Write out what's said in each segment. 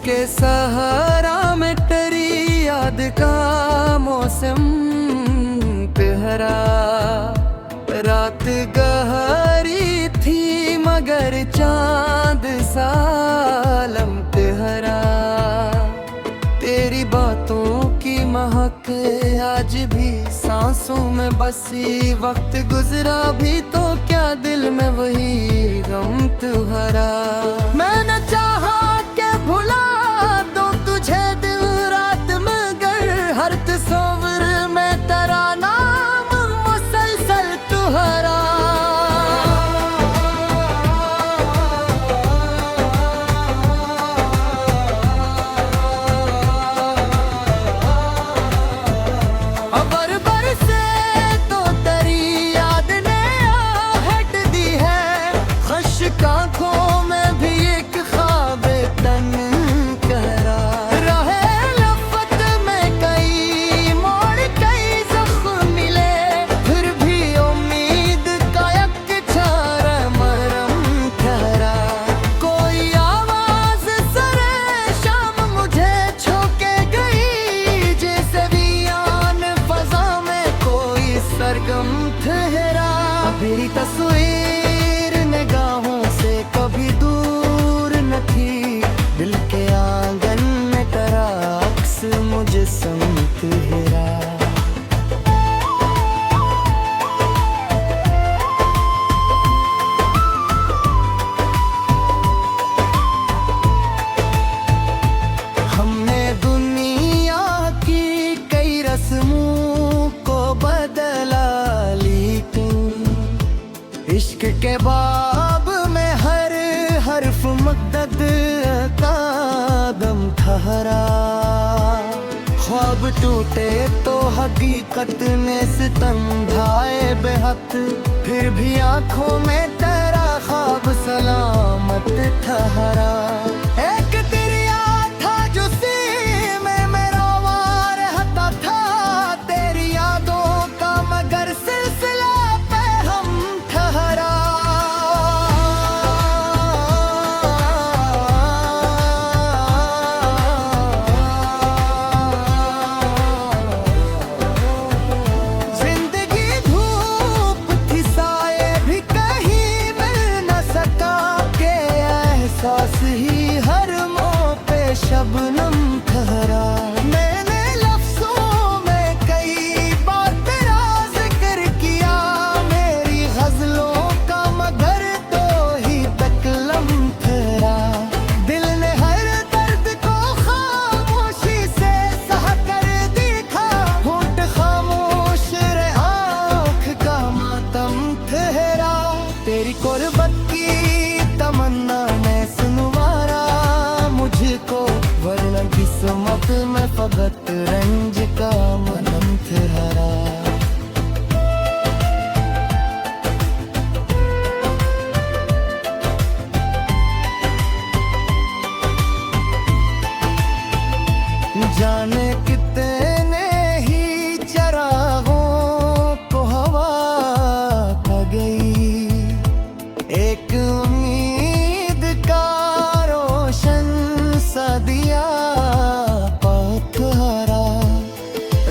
के सहारा में तेरी याद का मौसम तेहरा। रात गहरी थी मगर चांद सालम तेहरा। तेरी बातों की महक आज भी सांसों में बसी। वक्त गुजरा भी तो क्या दिल में वही गम तुम्हारा। मैंने चाहा के भुला दो तुझे दिन रात मगर हर तस्वीर में तेरा नाम मुसलसल तुम्हारा। आँखों में भी एक ख्वाब तन करा। रहे लफ़त में कई मोड़ कई ज़ख्म मिले फिर भी उम्मीद का एक छारा मरम ठहरा। कोई आवाज़ सरे शाम मुझे छूके गई जैसे बियान फ़ज़ा में कोई सरगम ठहरा। मेरी तस्वीर निगाहों कभी दूर न थी दिल के आंगन में तेरा अक्स मुझे संग हेरा। हमने दुनिया की कई रस्मों को बदला लेकिन इश्क के बाब में हर्फ मकदद का दम ठहरा। ख्वाब टूटे तो हकीकत ने सितम ढाए बेहद फिर भी आंखों में तेरा ख्वाब सलामत ठहरा। एक दरिया था जो सी में मेरा वार रहता था तेरी यादों का मगर सिलसिला पे हम ठहरा। एहसास ही हर मोह पे शबनम ठहरा। मैंने लफ्जों में कई बार तेरा जिक्र किया मेरी गजलों का मगर तो ही तकलम ठहरा। दिल ने हर दर्द को खामोशी से सह कर देखा होंठ खामोश रहा आँख का मातम ठहरा। तेरी कुर्बत की तमन्ना ने सुनवारा मुझको वरना किस्मत में फकत रंज का मनम ठहरा। जाने कितने ही चरागों को हवा खा गई एक उम्मीद का रोशन सा दिया पत्थरा।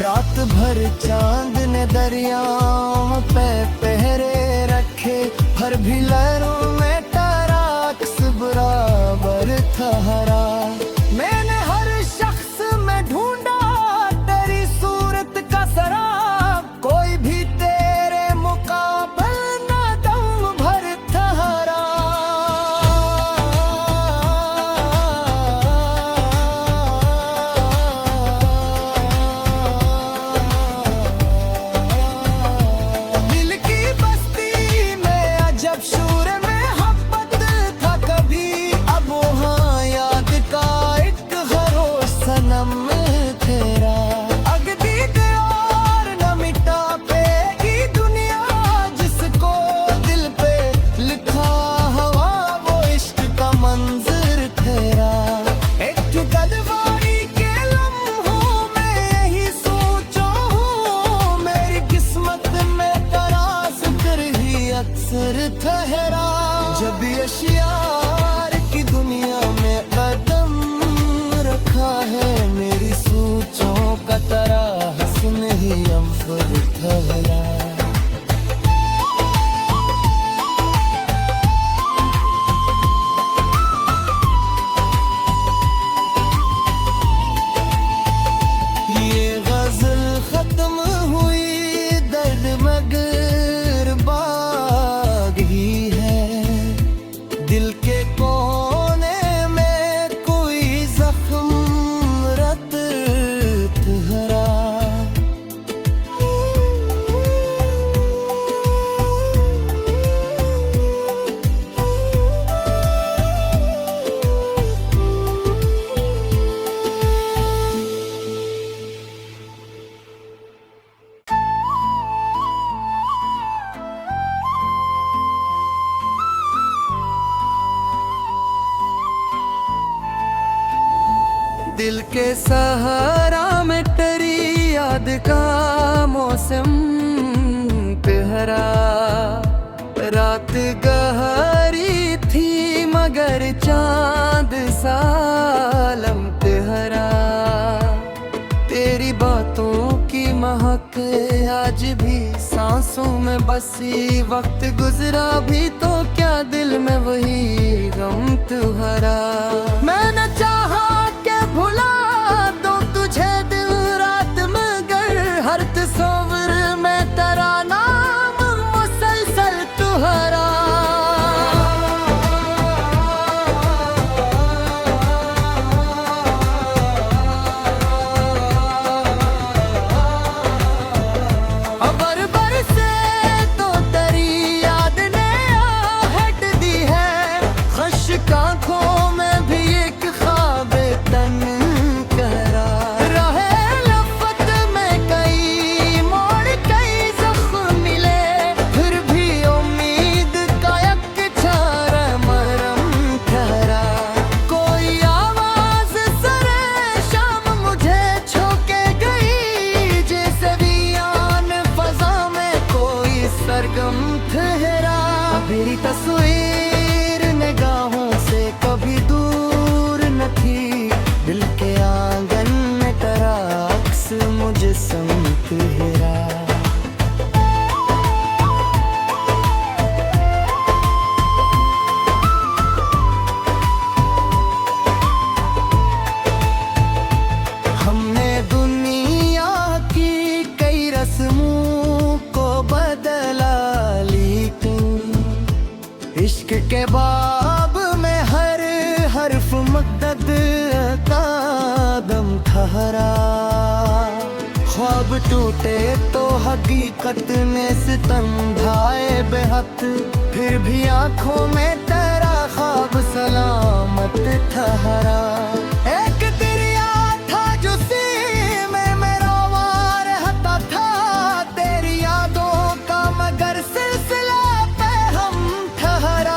रात भर चांद ने दरियाओं पे पहरे रखे हर भी लहरों में तेरा अक्स बराबर ठहरा। मैंने हर शख्स में ढूंढा तेरी सूरत का सराब कोई भी तेरे मुकाबले ना दम भर ठहरा। दिल की बस्ती में अजब शूर में मोहब्बत था कभी अब वहाँ याद का एक खरोश सनम तेरा। अगदी और न मिटा पेगी दुनिया जिसको दिल पे लिखा हवा वो इश्क का मंजर तेरा। एक गदवारी के लम्हों में यही सोचो हूँ मेरी किस्मत में तेरा जिक्र ही अक्सर ठहरा। जब ये शियार की दुनिया में कदम के सहारा में तेरी याद का मौसम तेहरा। रात गहरी थी मगर चांद सालम तेहरा। तेरी बातों की महक आज भी सांसों में बसी। वक्त गुजरा भी तो क्या दिल में वही गम तुम्हारा। मैंने चाहा के भुला दूं तुझे दिन रात मगर हर तस्वीर में तेरा नाम मुसलसल तुम्हारा। आँखों में भी एक ख्वाब तन करा। रहे लफ़त में कई मोड़ कई ज़ख्म मिले फिर भी उम्मीद का एक चारा मरम ठहरा। कोई आवाज़ सरे शाम मुझे छूके गई जैसे बियान फ़ज़ा में कोई सरगम ठहरा। मेरी तस्वीर निगाहों से कभी दूर न थी। दिल के आंगन में तेरा अक्स मुझे संग हेरा। हमने दुनिया की कई रस्मों को बदला लेकिन इश्क के बाब में हर हर्फ मदद का दम ठहरा। ख्वाब टूटे तो हकीकत ने सितम ढाए बेहद फिर भी आंखों में तेरा ख्वाब सलामत ठहरा। एक दरिया था जो में मेरा वार हता था तेरी यादों का मगर सिलसिला पे हम ठहरा।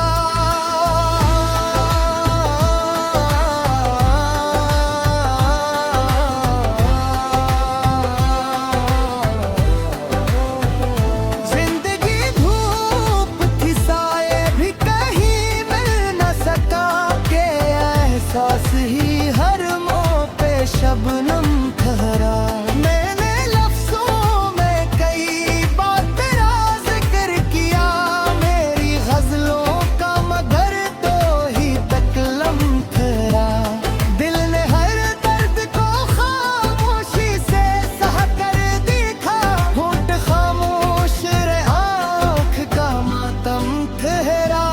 एहसास ही हर मोह पे शबनम ठहरा। मैंने लफ्जों में कई बार तेरा जिक्र किया मेरी गजलों का मगर तो ही तक लम ठहरा। दिल ने हर दर्द को खामोशी से सह कर देखा। होंठ खामोश रहे आँख का मातम ठहरा।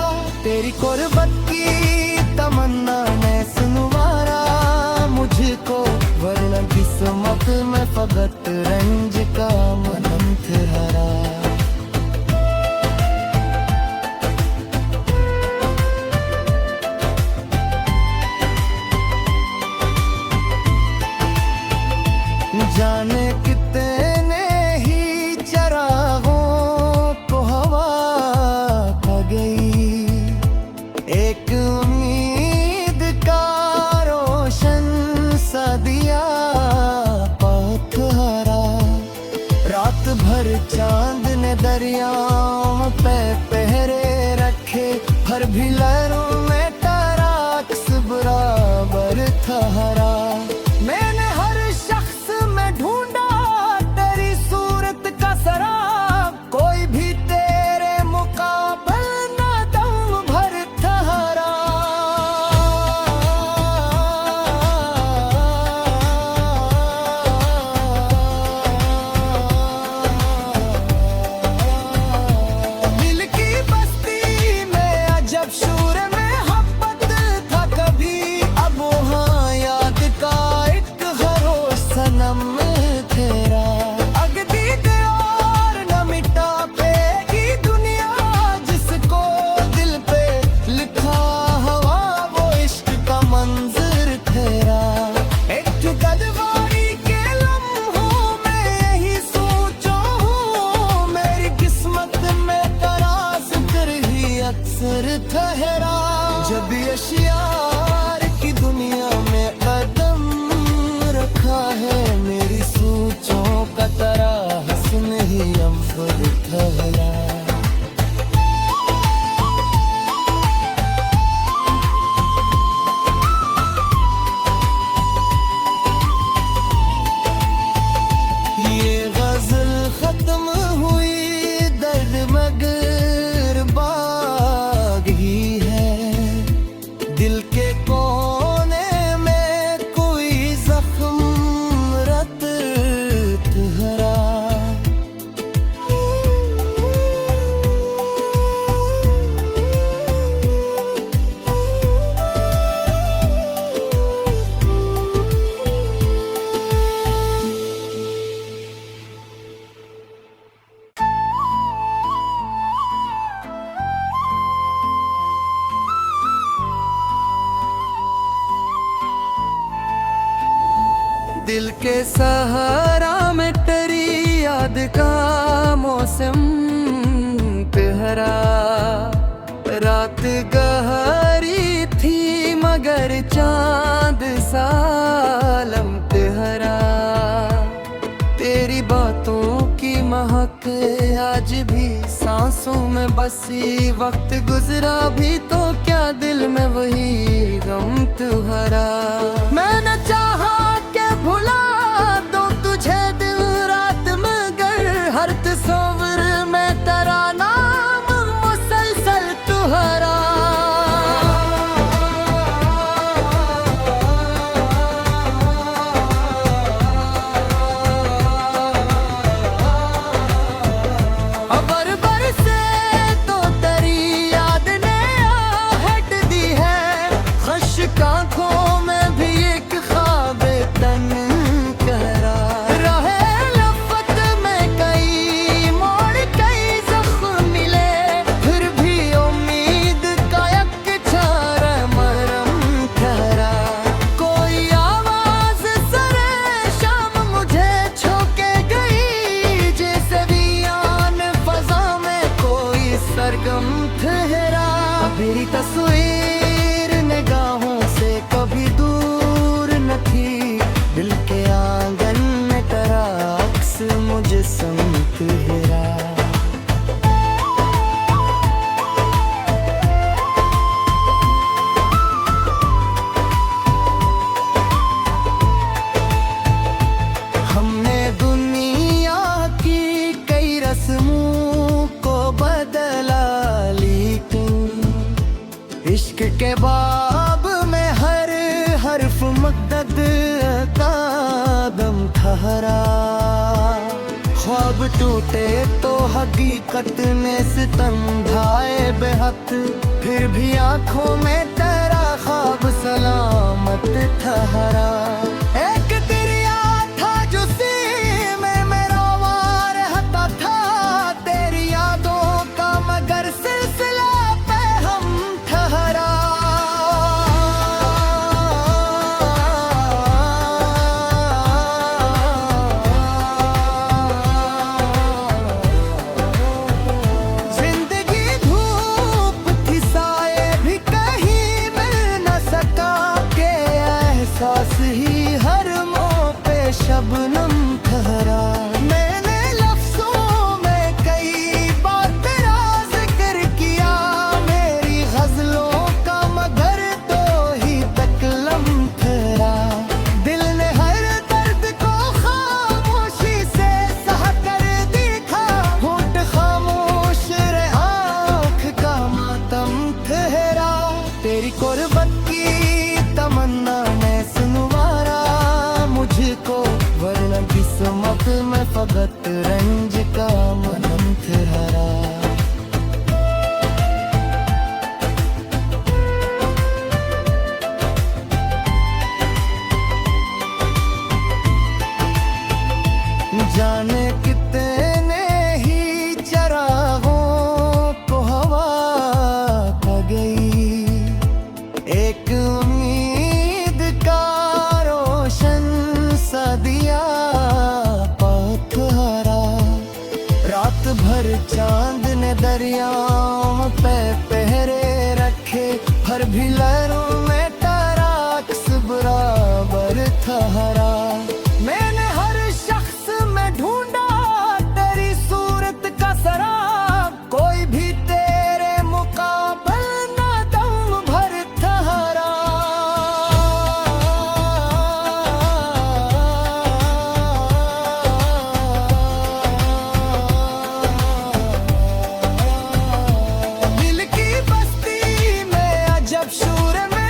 तेरी कुर्बत की तमन्ना ने सुनवारा मुझको वरना किस्मत में फकत रंज का मनम ठहरा। जाने कितने ही चरागों को हवा खा गई। एक उम्मीद का रोशन सा दिया पत्थरा। रात भर चांद ने दरियाओं पे पहरे रखे हर भी लहरों में तेरा अक्स बराबर ठहरा। मैंने हर शख्स में ढूंढा तेरी सूरत का सराग कोई भी तेरे मुकाबले ना दम भर ठहरा। दिल की बस्ती में अजब शूर में मोहब्बत था कभी अब वहाँ याद सहारा में तेरी याद का मौसम तेहरा। रात गहरी थी मगर चांद सालम तेहरा। तेरी बातों की महक आज भी सांसों में बसी। वक्त गुजरा भी तो क्या दिल में वही गम तुम्हारा। मैंने चाहा के भुला दो तुझे दिन रात मगर हर तस्वीर में तेरा नाम मुसलसल तुम्हारा। अबर बरसे तो तेरी याद ने आहट दी है। खश्क आंखों में भी एक ख्वाब तन कहरा। रहे लफ़त में कई मोड़ कई ज़ख्म मिले फिर भी उम्मीद का एक चारा मरहम ठहरा। कोई आवाज़ सरे शाम मुझे छूके गई जैसे वियान फ़ज़ा में कोई सरगम ठहरा। मेरी तस्वीर निगाहों से कभी दूर न थी। दिल के आंगन में तेरा अक्स मुझे संग हेरा। हमने दुनिया की कई रस्मों को बदला लेकिन इश्क के बाब में हर हर्फ मकदद का दम ठहरा। ख्वाब टूटे तो हकीकत ने सितम ढाए बेहद फिर भी आंखों में तेरा ख्वाब सलामत ठहरा। एक दरिया था जो सी में मेरा वार रहता था तेरी यादों का मगर सिलसिला पे हम ठहरा। जिंदगी धूप थी साए भी कहीं मिल न सका के एहसास ही हर मोह पे शबनम ठहरा। मैंने लफ्जों में कई बार तेरा जिक्र किया मेरी गजलों का मगर तो ही तक लम ठहरा। दिल ने हर दर्द को खामोशी से सह कर देखा। होंठ खामोश रहे आँख का मातम ठहरा। तेरी कुर्बत की तमन्ना ने सुनवारा मुझको वरना किस्मत में फकत रंज का मनम ठहरा। जाने कितने ही चरागों को हवा खा गई। एक उम्मीद का रोशन सा दिया पत्थरा। रात भर चांद ने दरियाओं पे पहरे रखे हर भी लहरों में तेरा अक्स बराबर ठहरा। मैंने हर शख्स में ढूंढा तेरी सूरत का सराग कोई भी तेरे मुकाबल ना दम भर ठहरा। दिल की बस्ती में अजब शूर में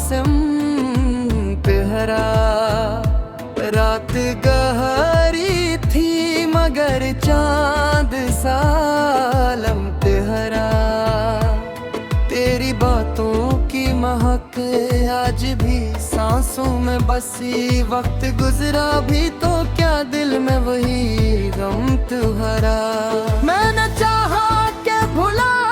सिमत हरा। रात गहरी थी मगर चांद सालमत हरा। तेरी बातों की महक आज भी सांसों में बसी। वक्त गुजरा भी तो क्या दिल में वही गम तुम्हारा। मैंने चाहा के भुला